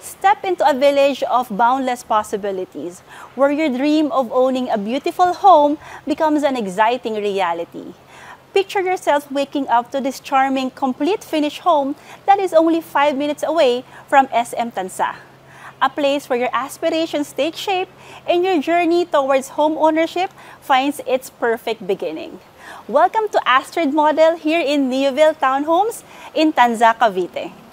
Step into a village of boundless possibilities, where your dream of owning a beautiful home becomes an exciting reality. Picture yourself waking up to this charming, complete finished home that is only 5 minutes away from SM Tansa. A place where your aspirations take shape and your journey towards home ownership finds its perfect beginning. Welcome to Astrid Model here in Neoville Townhomes in Tanza, Cavite.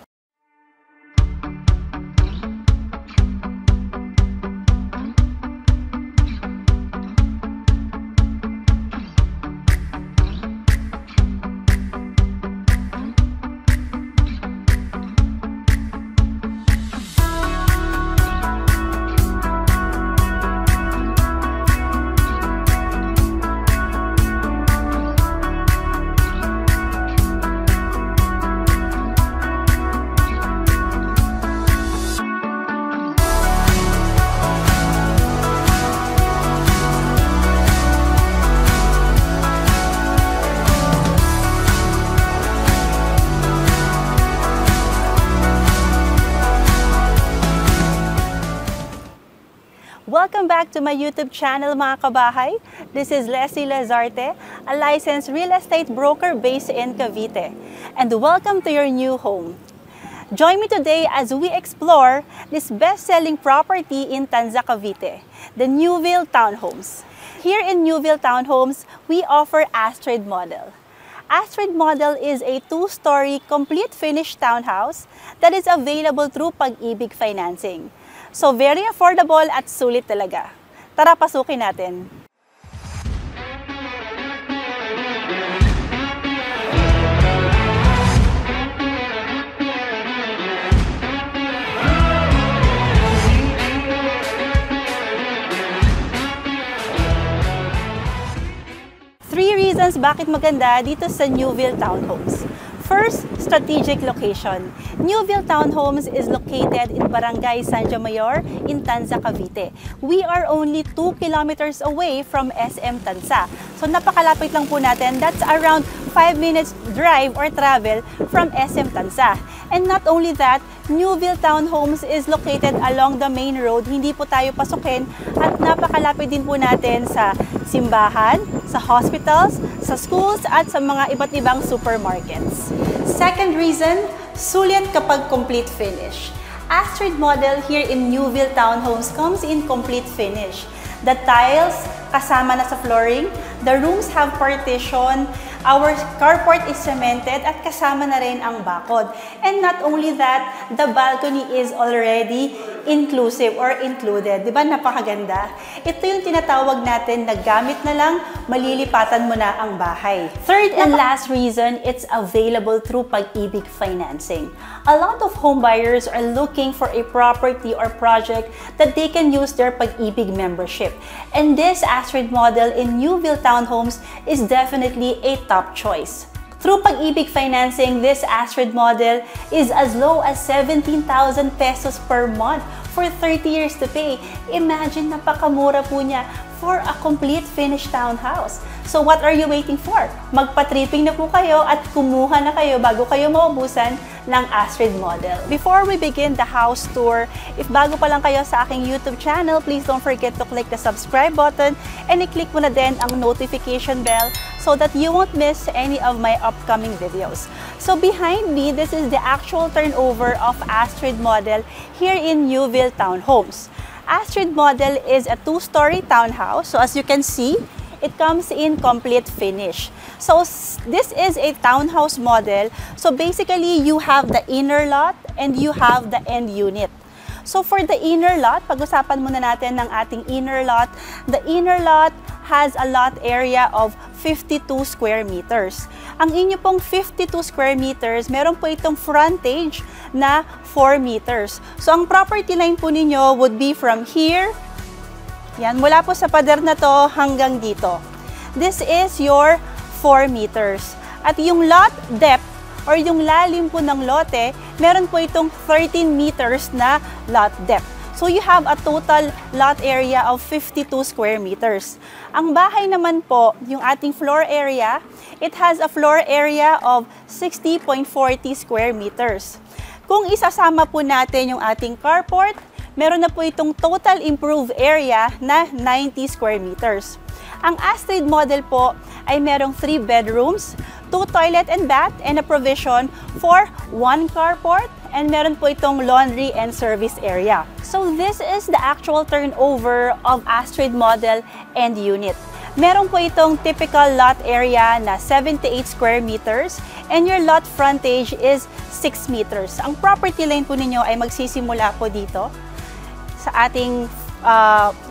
Welcome back to my YouTube channel mga kabahay. This is Leslie Lazarte, a licensed real estate broker based in Cavite. And welcome to your new home. Join me today as we explore this best-selling property in Tanza, Cavite, the Neoville Townhomes. Here in Neoville Townhomes, we offer Astrid Model. Astrid Model is a 2-story complete finished townhouse that is available through Pag-ibig Financing. So very affordable at sulit talaga. Tara, pasukin natin. Three reasons bakit maganda dito sa Neoville Townhomes. First, strategic location. Neoville Townhomes is located in Barangay San Mayor in Tanza, Cavite. We are only 2 kilometers away from SM Tansa. So napakalapit lang po natin. That's around 5 minutes drive or travel from SM Tansa. And not only that, Neoville Townhomes is located along the main road. Hindi po tayo pasukin at napakalapit din po natin sa simbahan, sa hospitals, sa schools at sa mga iba't ibang supermarkets. Second reason, sulit kapag complete finish. Astrid Model here in Neoville Townhomes comes in complete finish. The tiles kasama na sa flooring, the rooms have partition, our carport is cemented at kasama na rin ang bakod. And not only that, the balcony is already inclusive or included. Diba napakaganda? Ito yung tinatawag natin na gamit na lang, malilipatan mo na ang bahay. Third and last reason, it's available through Pag-ibig Financing. A lot of home buyers are looking for a property or project that they can use their Pag-ibig membership. And this Astrid Model in Neoville Townhomes is definitely a top choice. Through Pag-ibig Financing, this Astrid Model is as low as 17,000 pesos per month for 30 years to pay. Imagine, napakamura po niya for a complete finished townhouse. So what are you waiting for? Magpa-tripping na po kayo at kumuha na kayo bago kayo maubusan ng Astrid Model. Before we begin the house tour, if bago pa lang kayo sa aking YouTube channel, please don't forget to click the subscribe button and i-click mo na din ang notification bell so that you won't miss any of my upcoming videos. So behind me, this is the actual turnover of Astrid Model here in Neoville Townhomes. Astrid Model is a 2-story townhouse. So as you can see, it comes in complete finish. So this is a townhouse model. So basically, you have the inner lot and you have the end unit. So for the inner lot, pag-usapan muna natin ng ating inner lot. The inner lot has a lot area of 52 square meters. Ang inyo pong 52 square meters, meron po itong frontage na 4 meters. So ang property line po ninyo would be from here, yan, mula po sa pader na to hanggang dito. This is your 4 meters. At yung lot depth or yung lalim po ng lote, meron po itong 13 meters na lot depth. So you have a total lot area of 52 square meters. Ang bahay naman po, yung ating floor area, it has a floor area of 60.40 square meters. Kung isasama po natin yung ating carport, meron na po itong total improved area na 90 square meters. Ang Astrid model po ay merong 3 bedrooms, 2 toilet and bath, and a provision for 1 carport, and meron po itong laundry and service area. So this is the actual turnover of Astrid model and unit. Meron po itong typical lot area na 78 square meters, and your lot frontage is 6 meters. Ang property line po ninyo ay magsisimula po dito sa ating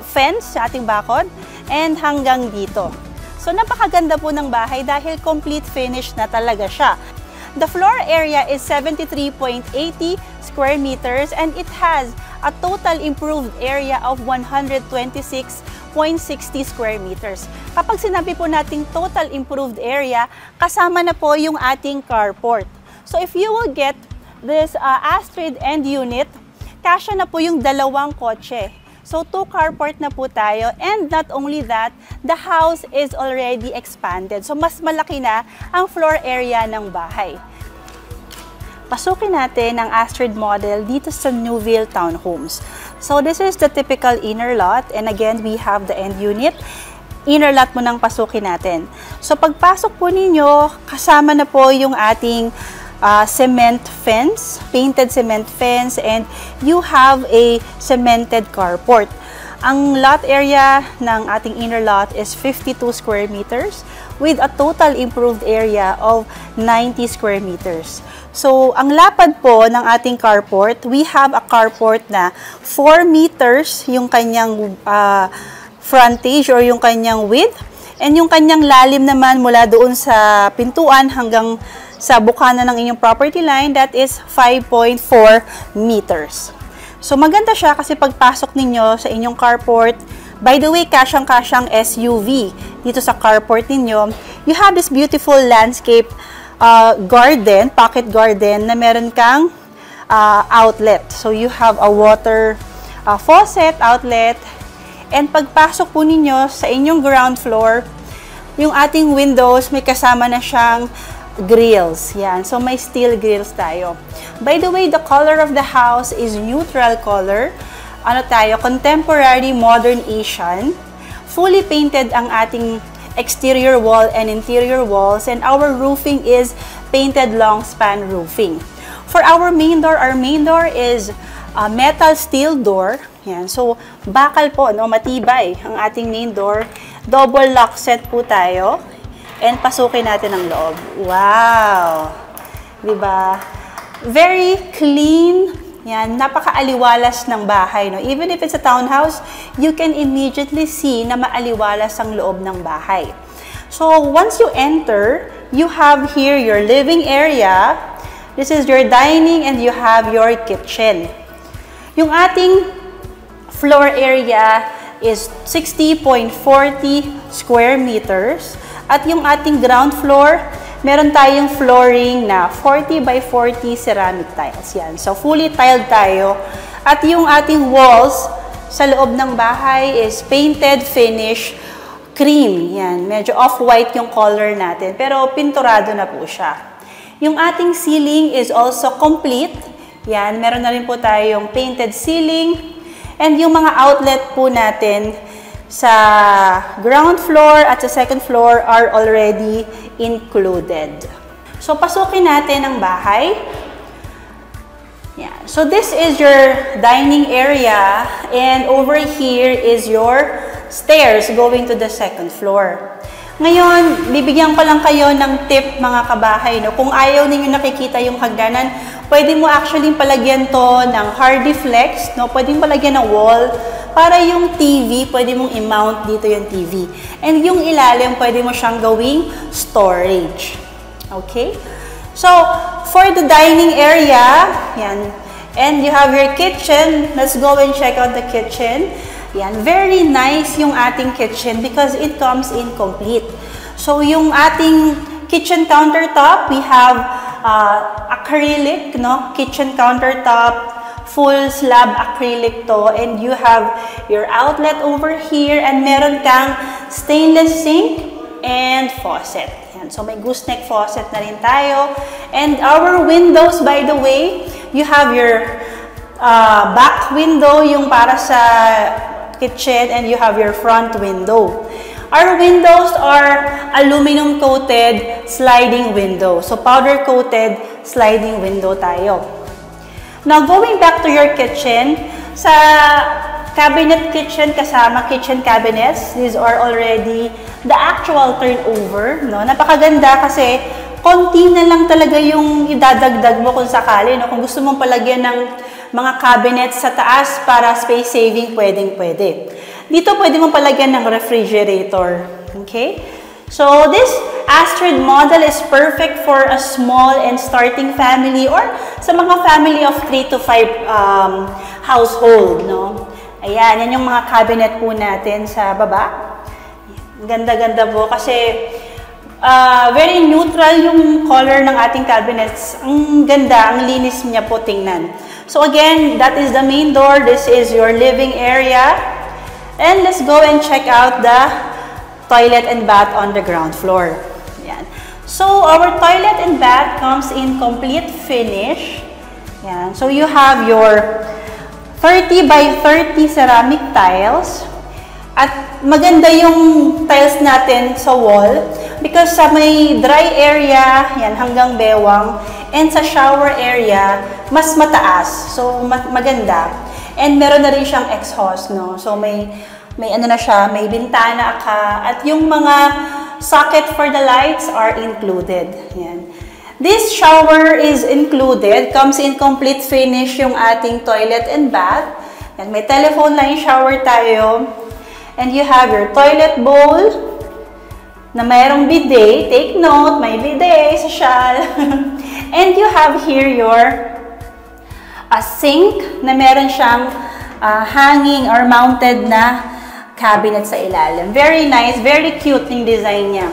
fence, sa ating bakod, and hanggang dito. So napakaganda po ng bahay dahil complete finish na talaga siya. The floor area is 73.80 square meters, and it has a total improved area of 126.60 square meters. Kapag sinabi po nating total improved area, kasama na po yung ating carport. So if you will get this Astrid end unit, kasya na po yung 2 kotse. So 2 carport na po tayo, and not only that, the house is already expanded. So mas malaki na ang floor area ng bahay. Pasukin natin ang Astrid model dito sa Newville Townhomes. So this is the typical inner lot, and again, we have the end unit. Inner lot mo nang pasukin natin. So pagpasok po ninyo, kasama na po yung ating cement fence, painted cement fence, and you have a cemented carport. Ang lot area ng ating inner lot is 52 square meters with a total improved area of 90 square meters. So, ang lapad po ng ating carport, we have a carport na 4 meters yung kanyang frontage or yung kanyang width, and yung kanyang lalim naman mula doon sa pintuan hanggang sa bukana ng inyong property line, that is 5.4 meters. So maganda siya kasi pagpasok ninyo sa inyong carport, by the way, kasyang-kasyang SUV dito sa carport ninyo, you have this beautiful landscape garden, pocket garden, na meron kang outlet. So you have a water faucet outlet, and pagpasok po ninyo sa inyong ground floor, yung ating windows, may kasama na siyang grills. Yan. So, may steel grills tayo. By the way, the color of the house is neutral color. Ano tayo? Contemporary, modern Asian. Fully painted ang ating exterior wall and interior walls, and our roofing is painted long span roofing. For our main door is a metal steel door. Yan. So, bakal po, no? Matibay ang ating main door. Double lock set po tayo. And pasukin natin ang loob. Wow! Diba? Very clean. Yan, napakaaliwalas ng bahay. No? Even if it's a townhouse, you can immediately see na maaliwalas ang loob ng bahay. So, once you enter, you have here your living area. This is your dining, and you have your kitchen. Yung ating floor area is 60.40 square meters. At yung ating ground floor, meron tayong flooring na 40 by 40 ceramic tiles. Yan. So, fully tiled tayo. At yung ating walls sa loob ng bahay is painted finish cream. Yan. Medyo off-white yung color natin. Pero pinturado na po siya. Yung ating ceiling is also complete. Yan. Meron na rin po tayong painted ceiling. And yung mga outlet po natin sa ground floor at sa second floor are already included. So, pasukin natin ang bahay. Yeah. So, this is your dining area, and over here is your stairs going to the second floor. Ngayon, bibigyan ko lang kayo ng tip, mga kabahay. No? Kung ayaw ninyo nakikita yung hagdanan, pwede mo actually palagyan to ng Hardy Flex. No? Pwede mo palagyan ng wall. Para yung TV, pwede mong i-mount dito yung TV. And yung ilalim, pwede mo siyang gawing storage. Okay? So, for the dining area, yan. And you have your kitchen. Let's go and check out the kitchen. Yan. Very nice yung ating kitchen because it comes in complete. So, yung ating kitchen countertop, we have acrylic, no? Kitchen countertop. Full slab acrylic to, and you have your outlet over here, and meron kang stainless sink and faucet. Yan. So, may gooseneck faucet na rin tayo. And our windows, by the way, You have your back window, yung para sa kitchen, and you have your front window. Our windows are aluminum coated sliding window. So powder coated sliding window tayo. Now going back to your kitchen, sa cabinet kitchen kasama kitchen cabinets, these are already the actual turnover, no? Napakaganda kasi konti na lang talaga yung idadagdag mo kung sakali, no? Kung gusto mong palagyan ng mga cabinets sa taas para space saving, pwedeng-pwede. Dito pwede mong palagyan ng refrigerator, okay? So this Astrid model is perfect for a small and starting family or sa mga family of 3 to 5 household, no? Ayan, yan yung mga cabinet po natin sa baba. Ganda-ganda po kasi very neutral yung color ng ating cabinets. Ang ganda, ang linis niya po tingnan. So again, that is the main door. This is your living area. And let's go and check out the toilet and bath on the ground floor. Ayan. So our toilet and bath comes in complete finish. Ayan. So you have your 30 by 30 ceramic tiles. At maganda yung tiles natin sa wall because sa may dry area, yan hanggang bewang, and sa shower area, mas mataas. So maganda. And meron na rin siyang exhaust, no? So may ano na siya, may bintana ka, at yung mga socket for the lights are included. Yan. This shower is included, comes in complete finish yung ating toilet and bath. And may telephone line shower tayo. And you have your toilet bowl na mayroong bidet. Take note, may bidet sa shawl. And you have here your sink na meron siyang hanging or mounted na cabinet sa ilalim. Very nice, very cute yung design niya.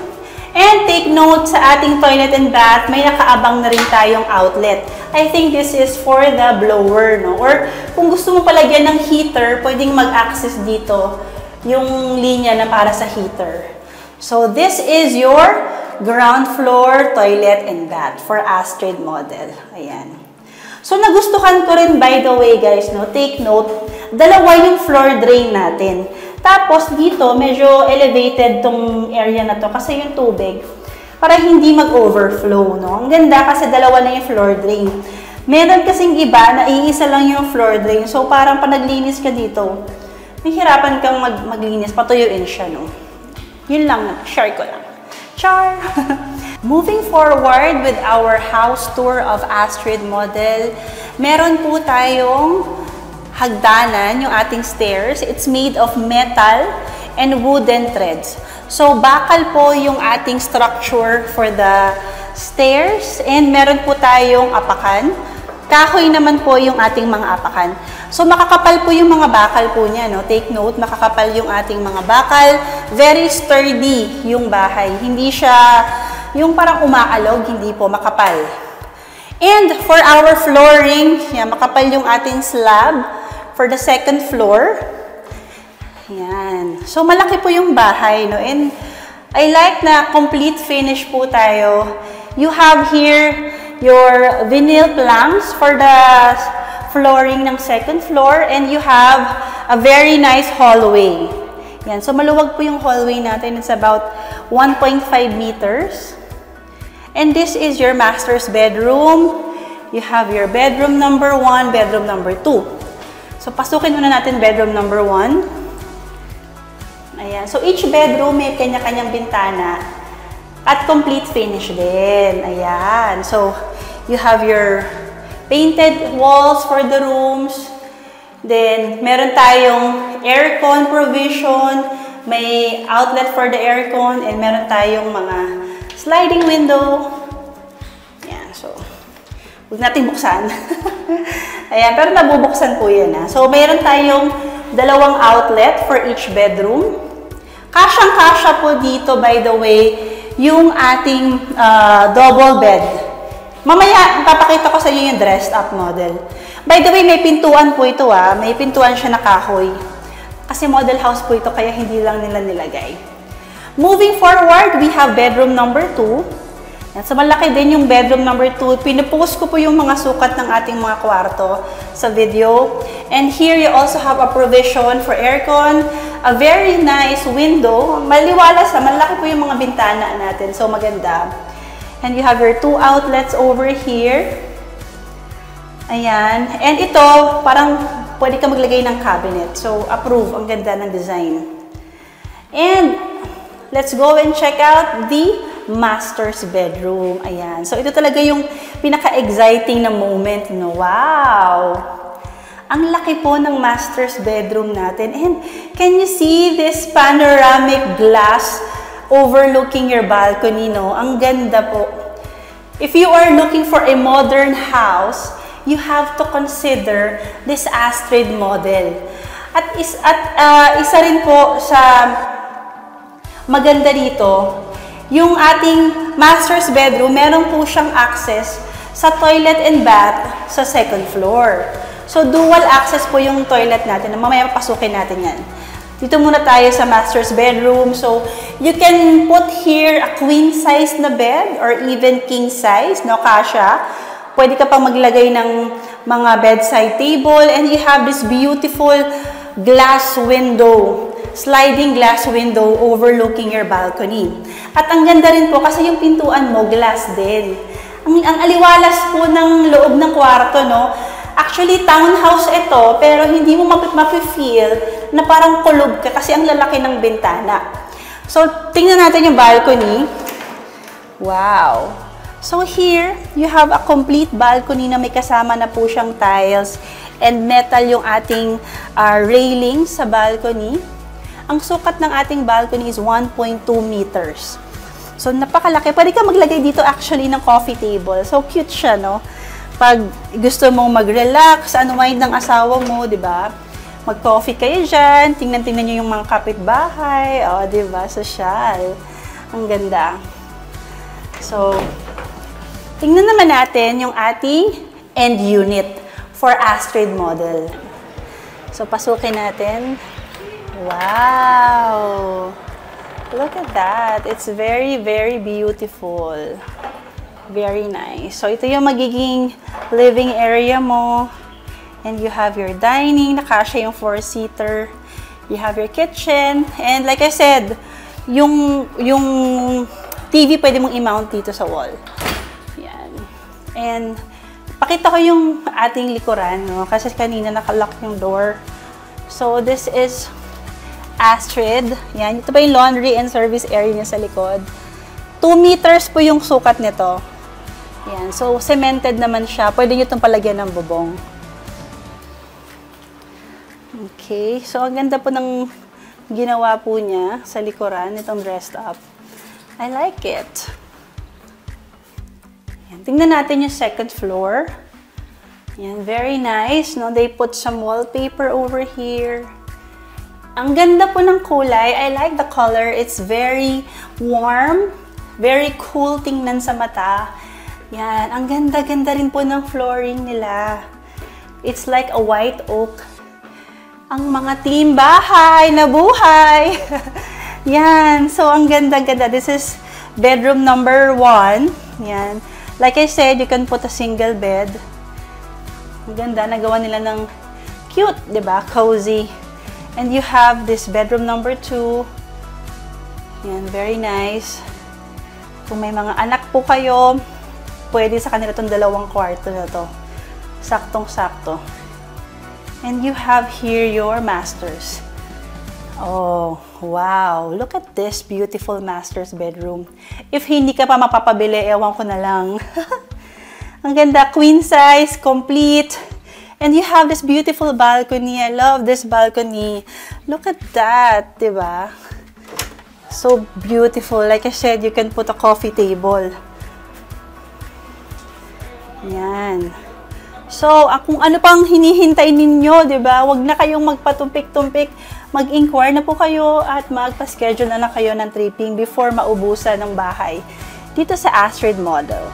And take note, sa ating toilet and bath, may nakaabang na rin tayong outlet. I think this is for the blower, no? Or kung gusto mo palagyan ng heater, pwedeng mag-access dito yung linya na para sa heater. So this is your ground floor toilet and bath for Astrid model. Ayan. So nagustuhan ko rin, by the way guys, no? Take note, dalawa yung floor drain natin. Tapos dito, medyo elevated tong area na to kasi yung tubig para hindi mag-overflow, no? Ang ganda kasi dalawa na yung floor drain. Meron kasing iba na iisa lang yung floor drain. So parang pag naglinis ka dito, mahirapan kang maglinis, patuyuin siya, no? Yun lang, share ko lang. Char! Moving forward with our house tour of Astrid model, meron po tayong hagdanan, yung ating stairs. It's made of metal and wooden threads. So, bakal po yung ating structure for the stairs. And meron po tayong apakan. Kahoy naman po yung ating mga apakan. So, makakapal po yung mga bakal po niya, no? Take note, makakapal yung ating mga bakal. Very sturdy yung bahay. Hindi siya yung parang umaalog, hindi po, makapal. And for our flooring, yan, makapal yung ating slab. For the second floor, yan. So, malaki po yung bahay, no? And I like na complete finish po tayo. You have here your vinyl planks for the flooring ng second floor, and you have a very nice hallway. Yan. So, maluwag po yung hallway natin. It's about 1.5 meters. And this is your master's bedroom. You have your bedroom number 1, bedroom number 2. So, pasukin muna natin bedroom number 1. Ayan. So, each bedroom may kanya-kanyang bintana at complete finish din. Ayan. So, you have your painted walls for the rooms. Then, meron tayong aircon provision. May outlet for the aircon. And meron tayong mga sliding window. Ayan. So, huwag natin buksan. Ayan, pero nabubuksan po yan. So, mayroon tayong dalawang outlet for each bedroom. Kasyang-kasya po dito, by the way, yung ating double bed. Mamaya, papakita ko sa inyo yung dressed up model. By the way, may pintuan po ito. May pintuan siya na kahoy. Kasi model house po ito, kaya hindi lang nila nilagay. Moving forward, we have bedroom number 2. Yan. So, malaki din yung bedroom number 2. Pinupost ko po yung mga sukat ng ating mga kwarto sa video. And here, you also have a provision for aircon. A very nice window. Maliwalas ha. Malaki po yung mga bintana natin. So, maganda. And you have your 2 outlets over here. Ayan. And ito, parang pwede ka maglagay ng cabinet. So, approve. Ang ganda ng design. And, let's go and check out the master's bedroom. Ayan. So, ito talaga yung pinaka-exciting na moment, no? Wow! Ang laki po ng master's bedroom natin. And can you see this panoramic glass overlooking your balcony, no? Ang ganda po. If you are looking for a modern house, you have to consider this Astrid model. At isa rin po sa maganda dito, yung ating master's bedroom, meron po siyang access sa toilet and bath sa second floor. So, dual access po yung toilet natin. Mamaya papasukin natin yan. Dito muna tayo sa master's bedroom. So, you can put here a queen size na bed or even king size, no, kasha. Pwede ka pang maglagay ng mga bedside table and you have this beautiful glass window. Sliding glass window overlooking your balcony. At ang ganda rin po kasi yung pintuan mo, glass din. Ang aliwalas po ng loob ng kwarto, no? Actually, townhouse ito, pero hindi mo mafe-feel na parang kulog ka kasi ang lalaki ng bintana. So, tingnan natin yung balcony. Wow! So, here, you have a complete balcony na may kasama na po siyang tiles and metal yung ating railing sa balcony. Ang sukat ng ating balcony is 1.2 meters. So, napakalaki. Pwede ka maglagay dito actually ng coffee table. So, cute siya, no? Pag gusto mong mag-relax, unwind ng asawa mo, di ba? Mag-coffee kayo dyan. Tingnan-tingnan nyo yung mga kapitbahay. O, di ba? Social. Ang ganda. So, tingnan naman natin yung ating end unit for Astrid model. So, pasukin natin. Wow! Look at that. It's very, very beautiful. Very nice. So, ito yung magiging living area mo. And you have your dining. Nakasya yung 4-seater. You have your kitchen. And like I said, yung TV pwede mong i-mount dito sa wall. Yan. And, pakita ko yung ating likuran, no? Kasi kanina nakalock yung door. So, this is Astrid. Yan. Ito pa yung laundry and service area niya sa likod. 2 meters po yung sukat nito. Yan. So, cemented naman siya. Pwede nyo itong palagyan ng bubong. Okay. So, ang ganda po ng ginawa po niya sa likuran. Itong dressed up. I like it. Yan. Tingnan natin yung second floor. Yan. Very nice. No? They put some wallpaper over here. Ang ganda po ng kulay. I like the color. It's very warm. Very cool tingnan sa mata. Yan. Ang ganda-ganda rin po ng flooring nila. It's like a white oak. Ang mga team bahay na buhay. Yan. So, ang ganda-ganda. This is bedroom number 1. Yan. Like I said, you can put a single bed. Ang ganda. Nagawa nila ng cute, diba? Cozy. And you have this bedroom number 2. Yan, very nice. Kung may mga anak po kayo, pwede sa kanila itong 2 kwarto na to. Saktong-sakto. And you have here your masters. Oh, wow. Look at this beautiful master's bedroom. If hindi ka pa mapapabili, ewan ko na lang. Ang ganda. Queen size, complete. And you have this beautiful balcony. I love this balcony. Look at that, diba? So beautiful. Like I said, you can put a coffee table. Yan. So, kung ano pang hinihintay ninyo, diba? Huwag na kayong magpatumpik-tumpik. Mag-inquire na po kayo at magpa-schedule na kayo ng tripping before maubusan ng bahay dito sa Astrid model.